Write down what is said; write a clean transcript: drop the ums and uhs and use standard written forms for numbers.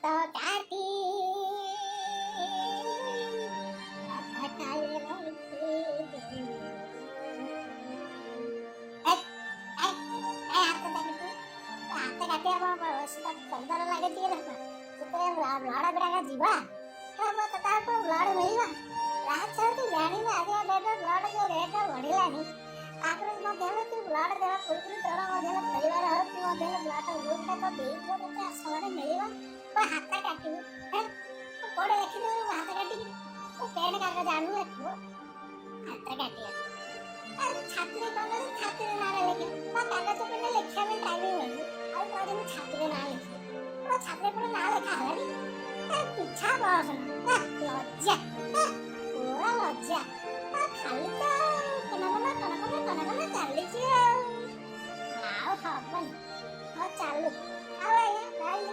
ହାତ କାଟି ସୁନ୍ଦର ଲାଗେ ଟିକେ ଯେତେବେଳେ ବ୍ଲଡ଼ ଗୁଡ଼ାକ ଯିବା ତାକୁ ବ୍ଲଡ଼ ମିଳିବା ରାହା ତୁ ଜାଣିବା ଆଜିକା ଡେଟ୍ରେ ବ୍ଲଡ଼ ଯେଉଁ ରେଟ୍ ବଢ଼ିଲାଣି ତାପରେ ମଧ୍ୟ ତୁ ବ୍ଲଡ଼ ଦେବା ପୂର୍ବରୁ ତୋର ମଧ୍ୟ ପରିବାର ହଉ ତୁ ମଧ୍ୟ ବ୍ଲଡ଼ ଗ୍ରୁପ୍ଟା ତ ଦେଇଥିବ ତୋତେ ଆସମାନେ ମିଳିବ ତୁ ହାତ କାଟିବୁ କୋଉଠି ଲେଖିଦେବୁ ହାତ କାଟିକି ତୁ ପେନ୍ କାଗଜ ଆଣୁ ଲେଖିବୁ ହାତ କାଟିବା ଛାତିରେ କଲେ ଛାତିରେ ନାଁ ଲେଖିବୁ କାଗଜ ପେନ୍ରେ ଲେଖିବା ପାଇଁ ଟାଇମ୍ ମିଳୁନି ଆଉ କହିଦେବୁ ଛାତିରେ ନାଁ ଲେଖିବୁ ଛାତିରେ ପୁଣି ନାଁ ଲେଖା ହେଲାଣି ପିଛା ବସ ଲଜ୍ଜା ପୁରା ଲଜ୍ଜା ଖାଲି ତ କନ ଚାଲିଛି ଆଉ ହବନି ଚାଲୁ ଆଉ ଆଜ୍ଞା